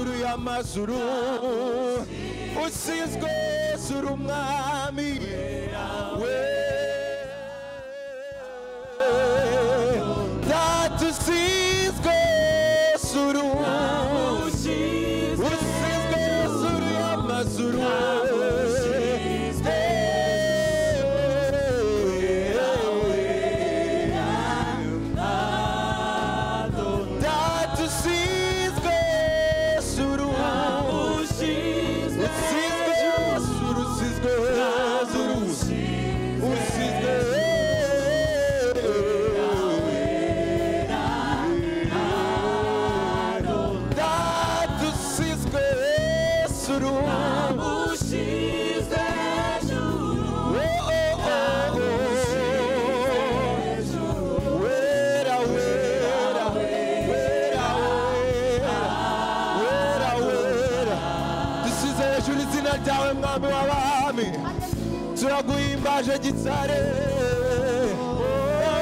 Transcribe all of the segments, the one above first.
hejuru y'amazuru usizwe sura umwami usizwe sura usizwe sura y'amazuru mwami w'abami turaguhimbaje gitsare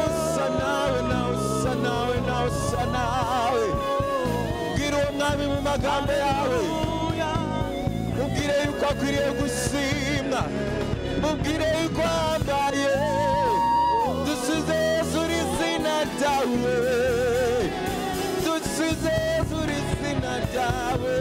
usa nawe nawe usa nawe nawe usa nawe ubwire uwo mwami mu magambo yawe mubwire yuko akwiriye gusimwa mubwire yuko wambaye dusize zuri izina ryawe dusize zuri izina ryawe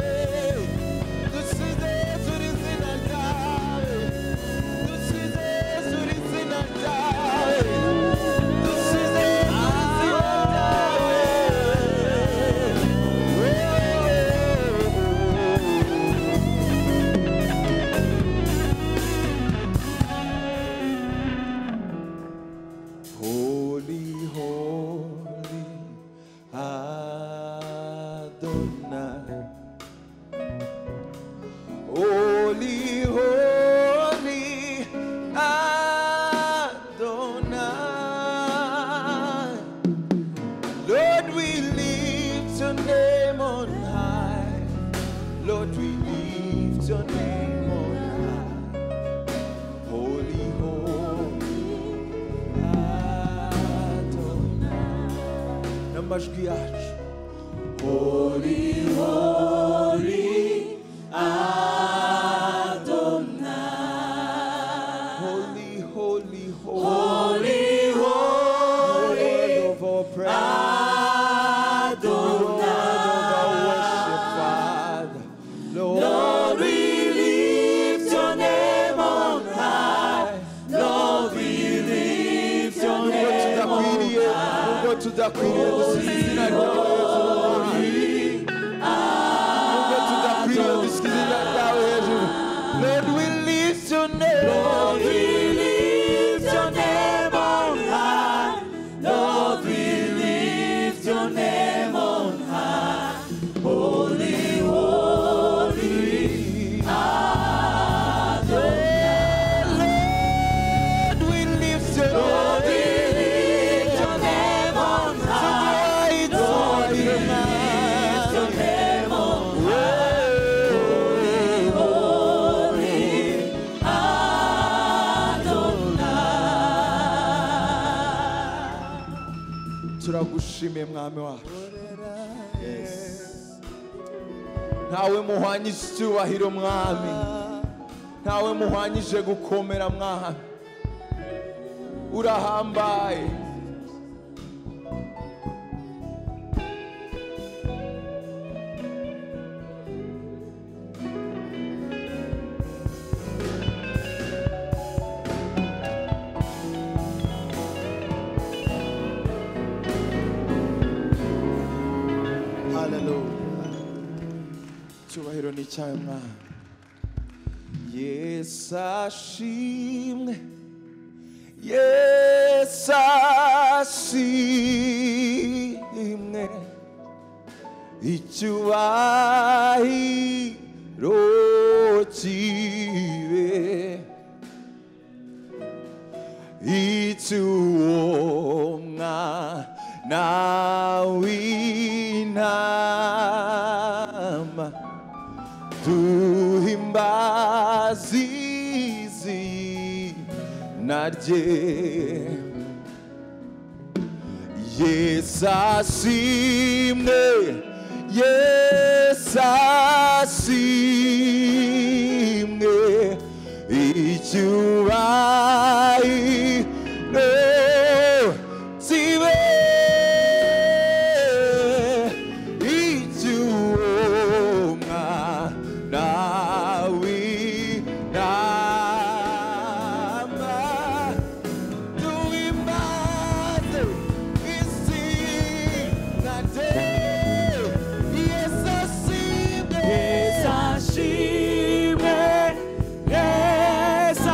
Holy, holy, Adonai. Holy, holy, holy, holy, Lord of our prayer. Adonai. Lord, we lift your name on high. Lord, we lift your name on high. Go to the Queen. Lord, we lift your name. Lord, we lift your name on high. Lord, we lift your name on high. Holy, holy, Adonai. Lord, we lift your name. Lord, we lift your name on high. Lord, we lift your name on high. turagushimiye mwami wacu ntawe muhwanyije icyubahiro mwami ntawe muhwanyije gukomera mwami urahambaye cyubahiro ni cyawe mwami Yesu ashimwe Yesu ashimwe icyubahiro kibe icyuwo mwana w'intama duhimbaza izina rye Yesu ashimwe Yesu ashimwe icyubahiro kibe icy'uwo mwana w'intama duhimbaze izina rye. Yesu ashimwe, Yesu ashimwe, Yesu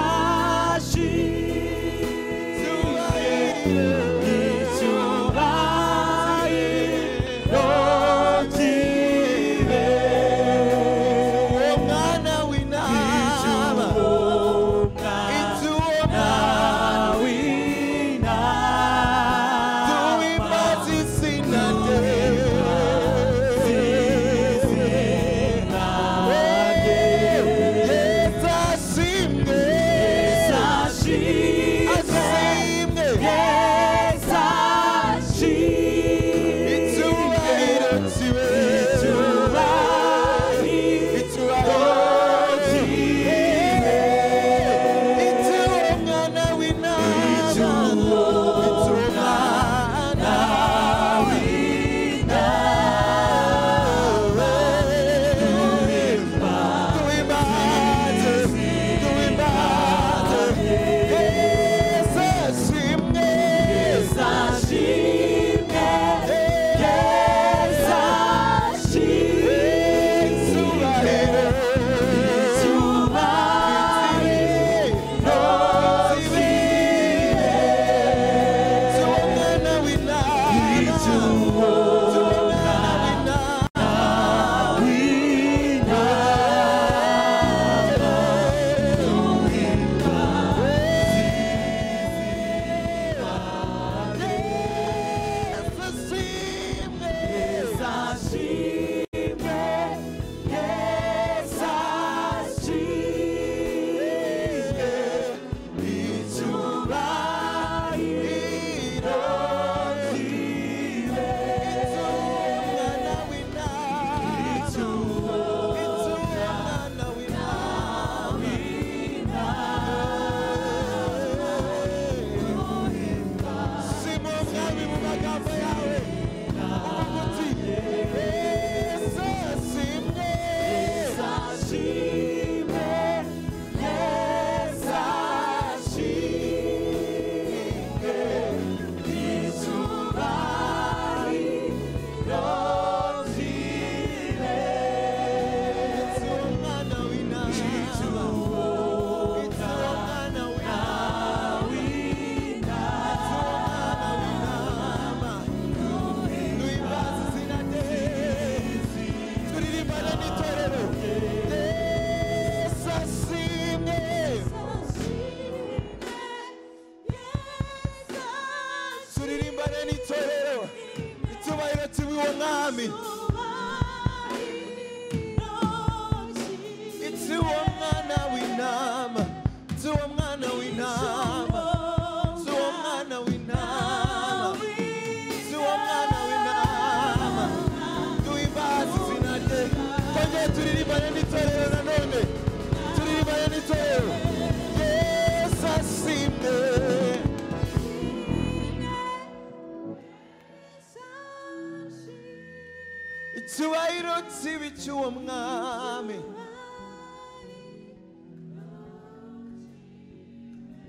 icyubahiro kibi cy'uwo mwami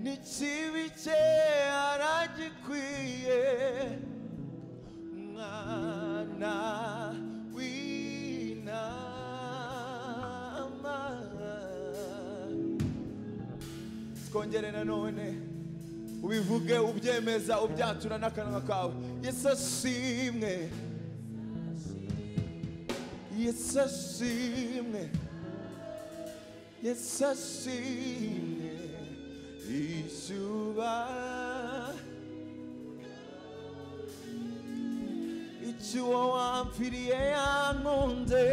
ni kibi cye aragikwiye mwana w'intama. twongere nanone ubivuge ubyemeza ubyatura n'akanwa kawe. Yesu ashimwe, Yesu ashimwe, Yesu ashimwe icyuwo wampfiriye yankunze.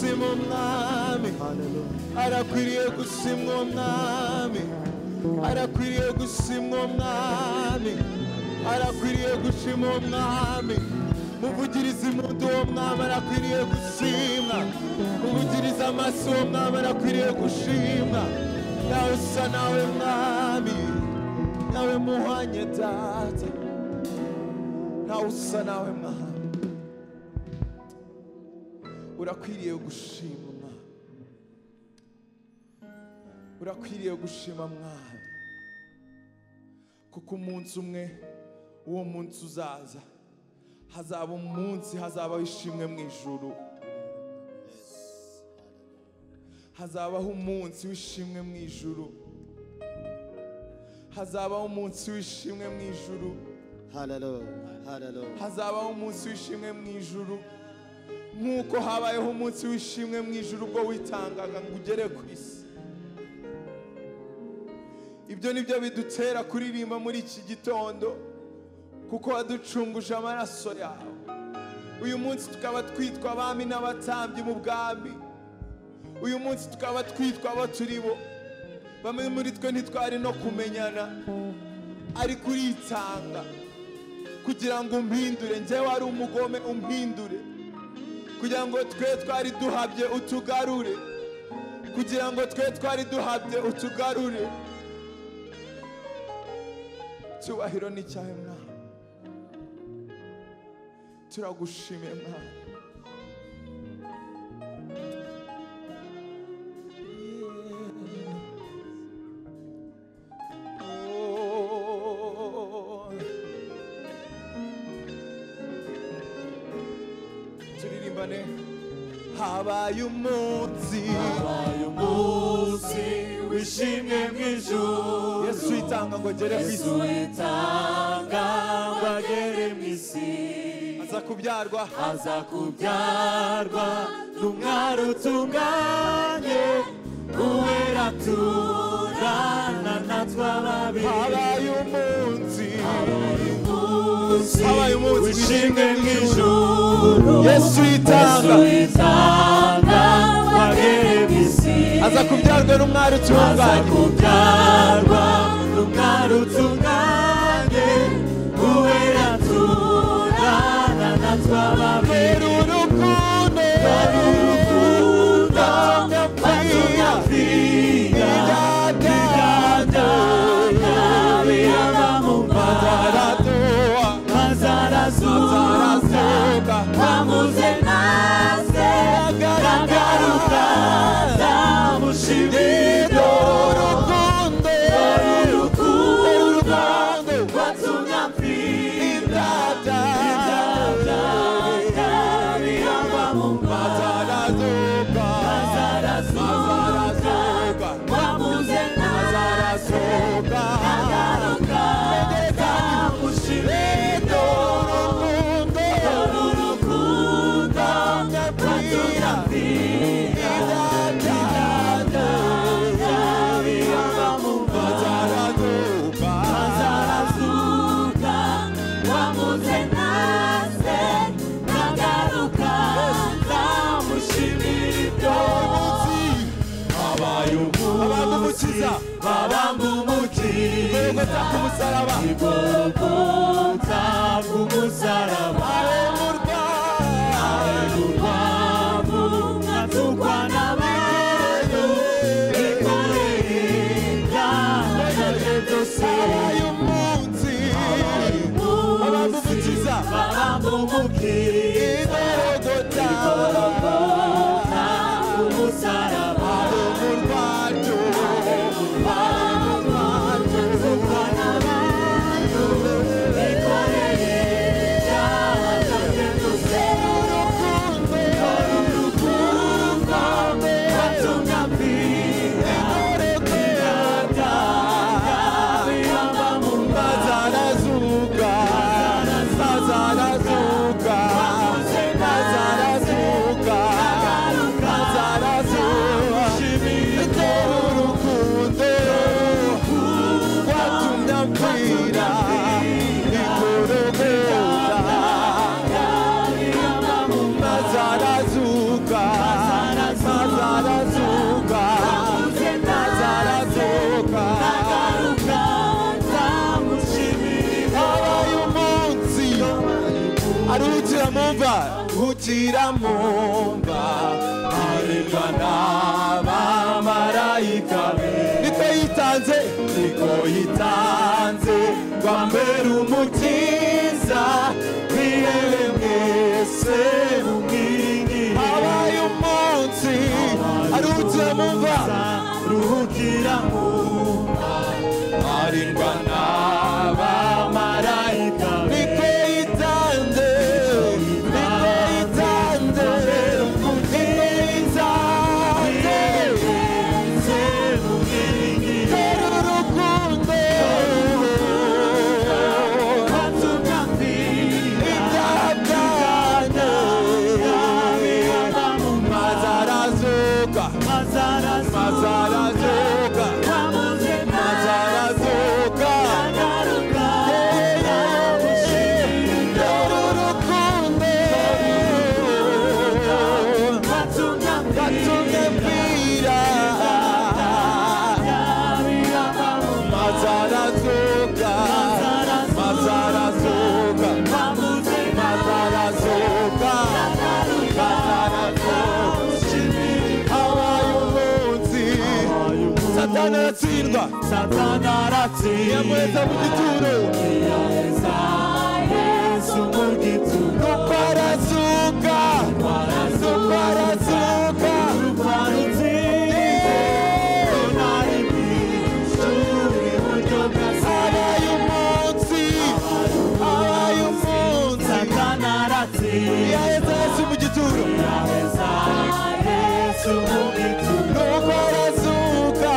gushima umwami, arakwiriye gushimwa umwami, arakwiriye gushimwa umwami, arakwiriye gushima umwami. Muvugirize impundu uwo mwami arakwiriye gushimwa, muvugirize amasi uwo mwami arakwiriye gushimwa. Nawe usa nawe mwami, nawe muhanye data, nawe usa nawe mwami, urakwiriye gushima mwami, urakwiriye gushima mwami, kuko umunsi umwe uwo munsi uzaza, hazaba umunsi, hazabaho ishimwe mu ijuru, hazabaho umunsi w'ishimwe mu ijuru, hazabaho umunsi w'ishimwe mu ijuru, hazabaho umunsi w'ishimwe mu ijuru, nk'uko habayeho umunsi w'ishimwe mu ijuru ubwo witangaga ngo ugere ku isi. Ibyo nibyo bidutera kuririmba muri iki gitondo, kuko waducunguje amaraso yawe. Uyu munsi tukaba twitwa abami n'abatambyi mu bwami, uyu munsi tukaba twitwa abo turi bo. Bamwe muri twe ntitwari no kumenyana, ariko uritanga kugira ngo umpindure. Njyewe wari umugome, umpindure kugira ngo twe twari duhabye utugarure, kugira ngo twe twari duhabye utugarure. Cyubahiro ni cyawe mwami, turagushimiye mwami. Turirimbane. Habaye umunsi wishimye mu ijuru, Yesu yitanga ngo agere ku isi, aza kubyarwa n'umwari utunganye, uwera turana natwe ababiri. Habaye umunsi wishimye mu ijuru, Yesu yitanga agere mu isi, aza kubyarwa n'umwari utunganye, uwera turana natwe ababiri. Urukundo nyapfira biraba mu mazarazuka, twamuze nase agaruka, ndamushimira. Urukundo rwatumye mpfira biraba mu mazarazuka, twamuze nase agaruka, ndamushimira. Urukundo rwatumye mpfira biraba mu mazarazuka, twamuze nase agaruka, ndamushimira. Habaye umunsi babamba umukiza ku musaraba, Igorogota ku musaraba, urwavu nkatukwa n'abantu, bikoreye ibyaha byose. Habaye umunsi babamba umukiza, Igorogota ku musaraba, Mazarazuka ruhukira mu mva arindwa n'abamarayika be niko yitanze ngo ambere umukiza mwihebe mwese mumwiringire habaye umunsi aruhukira mu mva arindwa n'abamarayika be niko yitanze Satana aratsindwa yamweza mu gituro Yesu mu gituro nuko arazuka habaye umunsi Satana aratsindwa Yesu mu gituro nuko arazuka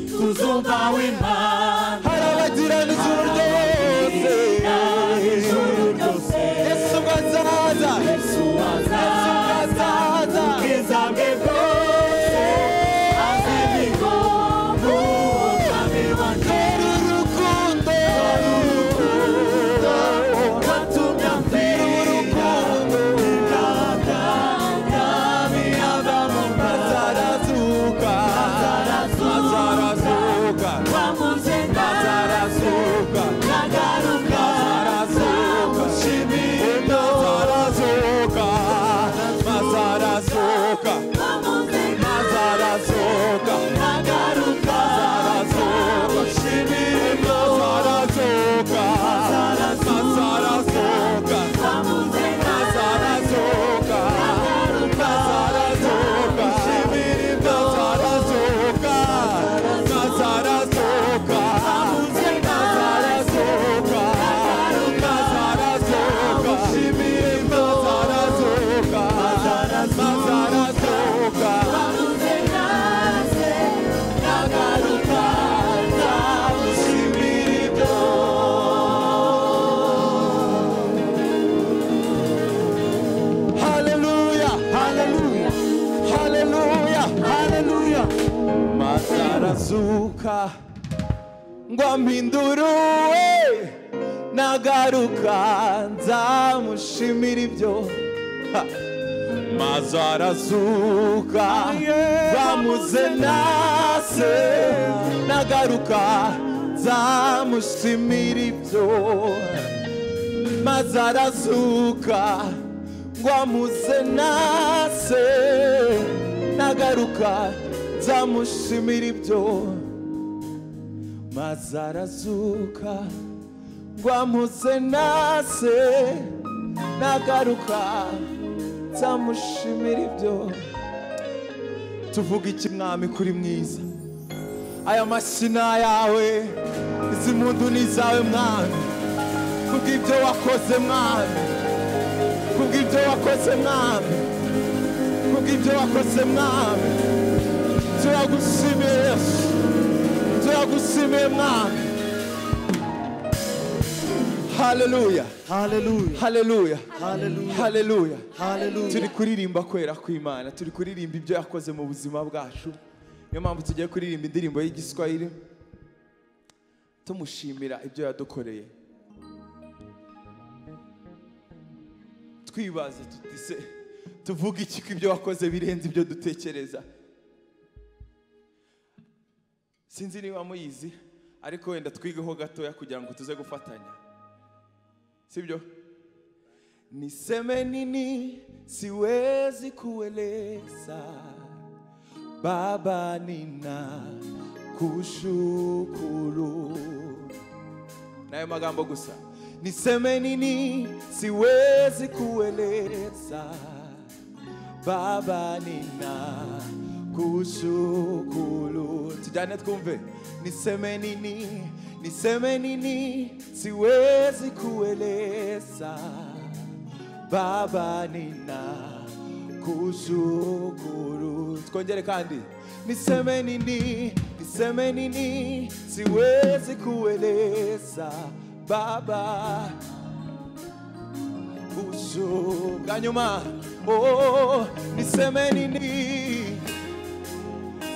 tuzumva w'Imana harabagirana ijuru ryose Yesu azaza ubwiza bwe bwose azimigongo umwami wanjye urukundo watumye amfira Azarazuka arazuka ngo ampinduruwe nagaruka nzamushimira ibyo maze arazuka bamuze nase nagaruka nzamushimira ibyo maze arazuka ngo amuze nase nagaruka nzamushimira ibyo maze arazuka ngo amuze nase nagaruka nzamushimira ibyo. Tuvuga iki mwami kuri mwiza, aya masina yawe, izi mpundu ni izawe mwami, kubw'ibyo wakoze mwami, kubw'ibyo wakoze mwami, kubw'ibyo wakoze mwami. Turagushimiye Yesu, turagushimiye mwami. Hallelujah, hallelujah, hallelujah, hallelujah, hallelujah, hallelujah. Turi kuririmba kwera kw'Imana, turi kuririmba ibyo yakoze mu buzima bwacu. Niyo mpamvu tugiye kuririmba indirimbo y'igiswahili tumushimira ibyo yadukoreye, twibaza tutise tuvuga iki ko ibyo wakoze birenze ibyo dutekereza. Sinzi niba muyizi ariko wenda twigeho gatoya kugira ngo tuze gufatanya, sibyo? Niseme nini siwezi kueleza, Baba nina kushukuru. Nayo magambo gusa. Niseme nini siwezi kueleza, Baba nina kushukuru. Tujane twumve. Niseme nini siwezi kueleza, Baba nina kushukuru. Tukongere kandi. Niseme nini siwezi kueleza, Baba kushukuru. Kanyuma. Oh, niseme nini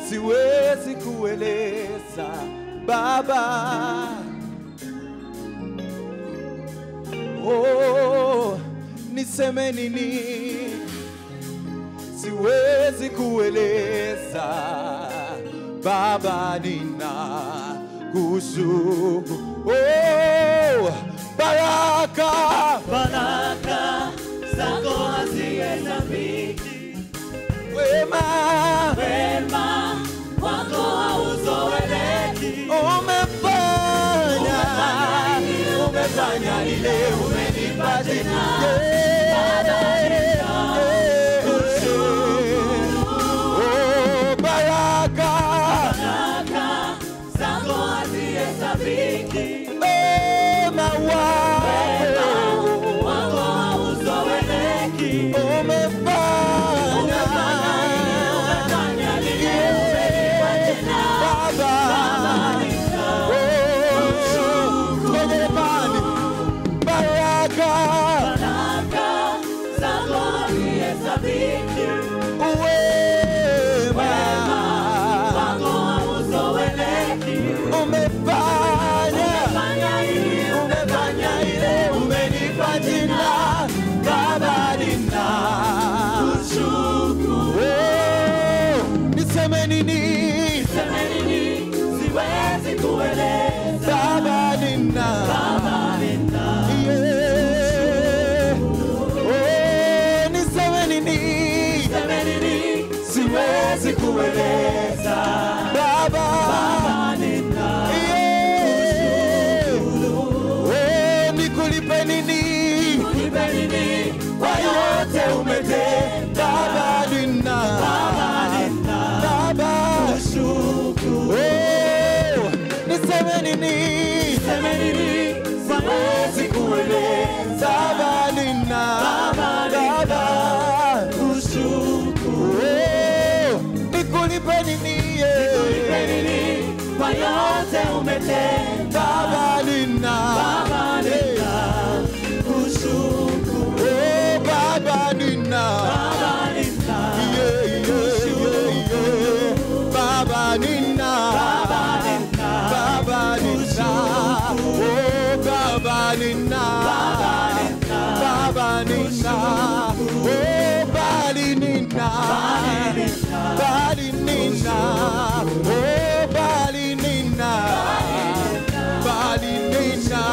siwezi kueleza, Baba. Oh, niseme nini siwezi kueleza, Baba nina kushukuru. Oh, baraka zako hazihesabiki, wema wako hauzoeleki. Umefanya ile, umenipa jina. Oh, baraka zako hazihesabiki, wema wako hauzoeleki. umefanya lile, umenipa jina. Baba. Baraka zako hazihesabiki, wema wako hauzoeleki. umefanya ile, umenipa jina. Baba nina kushukuru. Niseme nini siwezi kueleza, Baba nina siwezi kueleza, Baba nina kushukuru. Nikulipe nini kwa yote umetenda, Baba nina kushukuru. Niseme nini siwezi kueleza, Baba nina kushukuru. Nikulipe nini kwa yote umetenda, Baba nina kushukuru. Baba nina Baba nina nina, Baba nina, oh Baba nina, Baba nina, oh Bali nina, Bali nina, oh Bali nina, Bali nina,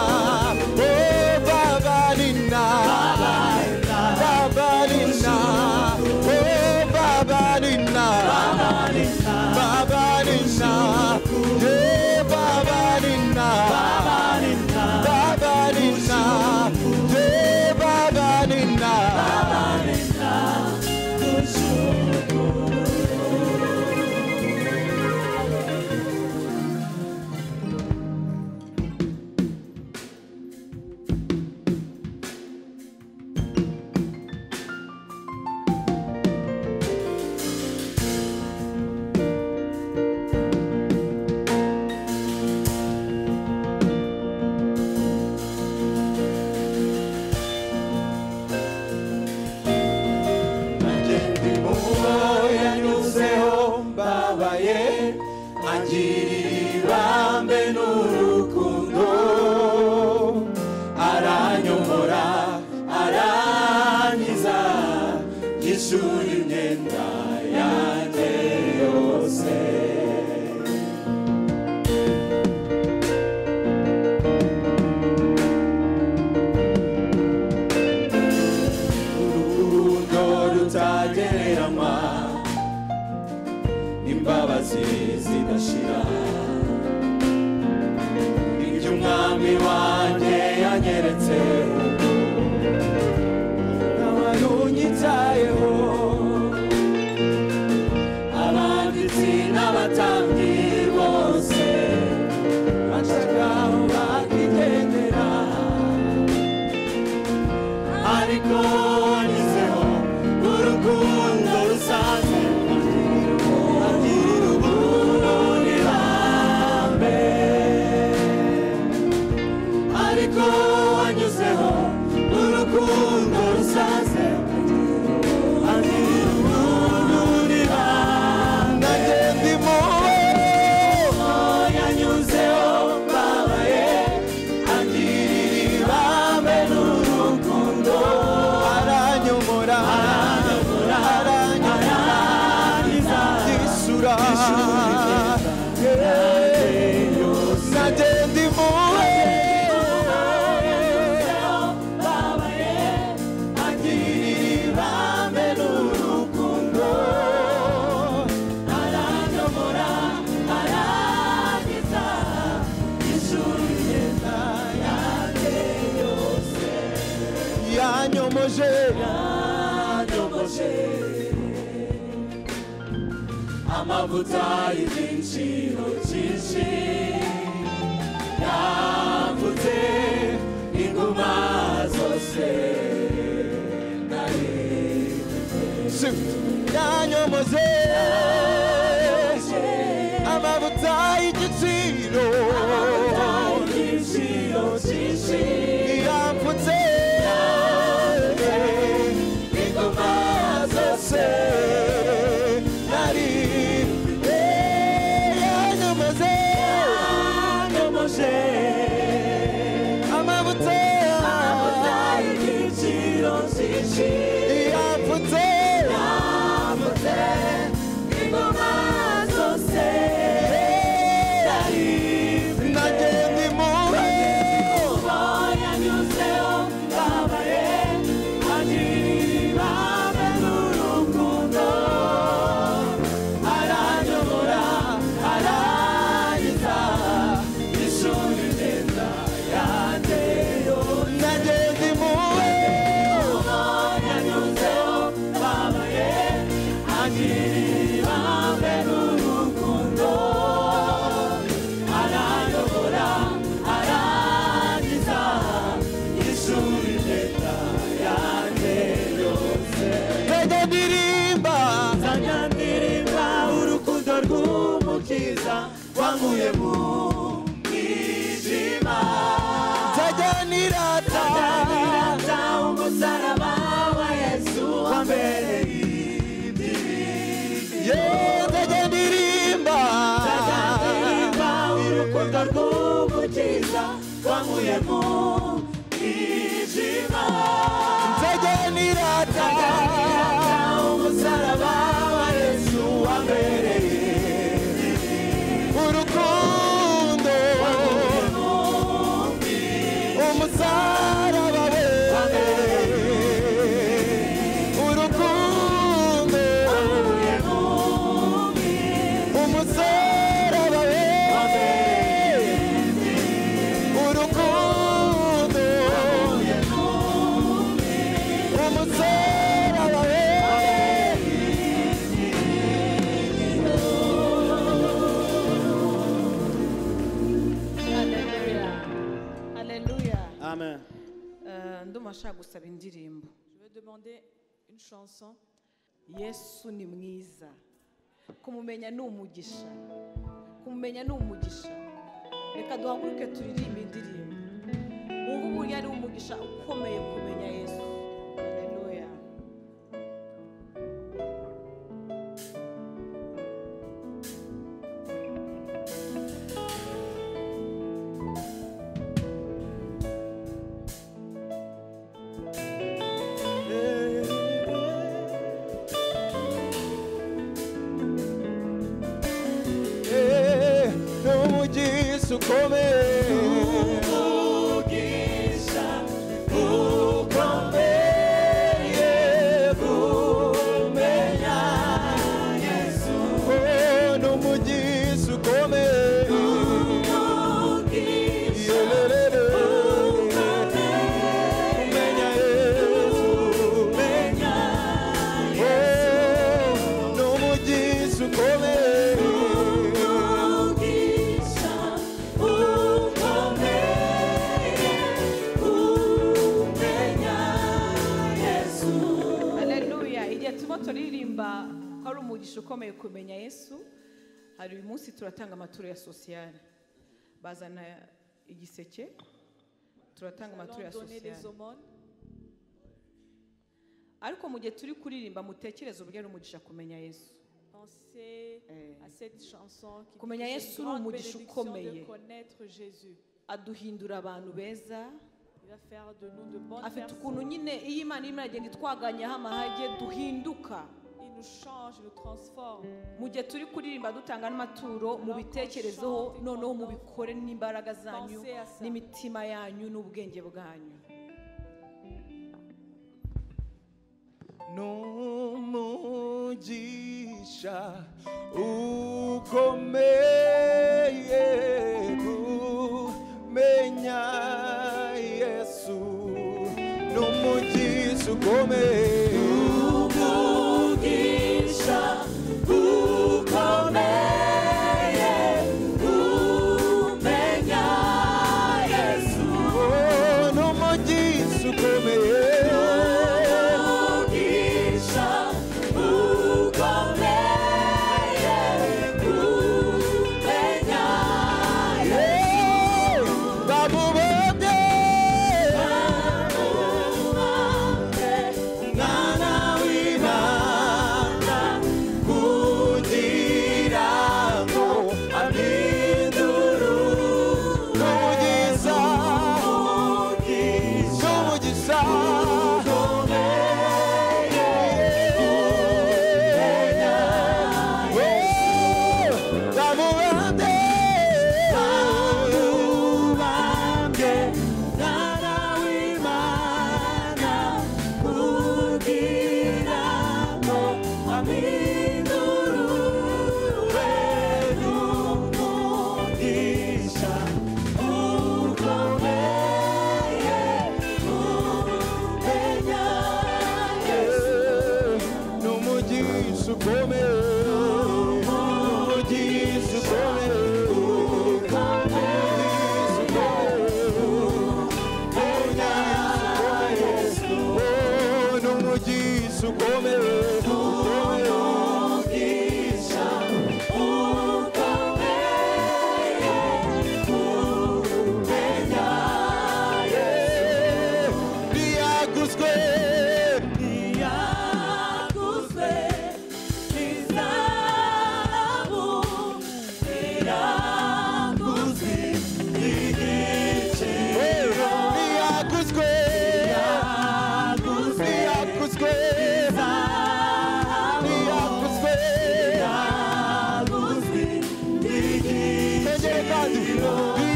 oh Baba nina, Baba nina, oh Baba nina, Baba nina, yeah Baba nina, Baba nina, yeah Baba nina. Angiribambe n'urukundo aranyomora arankiza yishura imyenda yanjye yose urukundo rutagereranywa imbabazi zidashira ibyo umwami wanjye yanyeretse n'abarunyitayeho abanditsi n'abatambyi bose bacagaho bakigendera ariko wanyuzeho urukundo rusaze ariko wanyuzeho urukundo rusaze andirurira ndagenda yanyuzeho babaye andiribambe n'urukundo aranyomora aranyomora yisura amavuta y'igiciro cyinshi yavutse inguma zose yanyomoje amavuta y'igiciro cyinshi yavutse inguma zose wanguye mu mwijima tajanirata umusaraba wa Yesu wambereye ibyiza tajandirimba rw'umukiza wankuye mu mwijima nzegenirata umusaraba wa Yesu wambereye urukundo umusaraba we urukundo umusaraba we urukundo umusaraba we Alléluia. Amen. Ndumva nshaka gusaba indirimbo. Je vais demander une chanson. Yesu ni mwiza. Kumumenya ni umugisha. Kumumenya ni umugisha. Reka duhaguruke turirimbe indirimbo. Wumva uburyo ari umugisha ukomeye kumenya Yesu. Alléluia. Umugisha ukomeye umugisha ukomeye kumenya Yesu n'umugisha ukomeye umugisha kumenya Yesu kumenya n'umugisha ukomeye umugisha ukomeye kumenya Yesu Alléluia. Igihe turimo turirimba ko ari umugisha ukomeye kumenya Yesu, hari uyu munsi turatanga amaturo ya sociale. Bazana igiseke, turatanga amaturo ya sociale. Ariko mu gihe turi kuririmba mutekereze uburyo ari umugisha kumenya Yesu. Pensez à cette chanson qui Kumenya dit que Yesu c'est une grande umugisha bénédiction ukomeye. de connaître Jésus. Aduhindura abantu beza. Il va faire de nous de bonnes Afite ukuntu personnes. nyine iyo Imana irimo iragenda itwaganyaho amahage duhinduka. Il nous change, il nous transforme. Mu gihe turi kuririmba dutanga n'amaturo mubitekerezeho noneho mubikore n'imbaraga zanyu n'imitima yanyu n'ubwenge bwanyu. n'umugisha ukomeye kumenya Yesu n'umugisha ukomeye umugisha ukomeye kumenya Yesu n'umugisha ukomeye umugisha ukomeye kumenya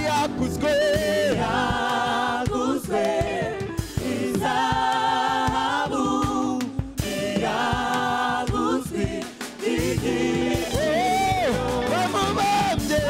yaguzwe izahabu yaguzwe igiciro bamubambye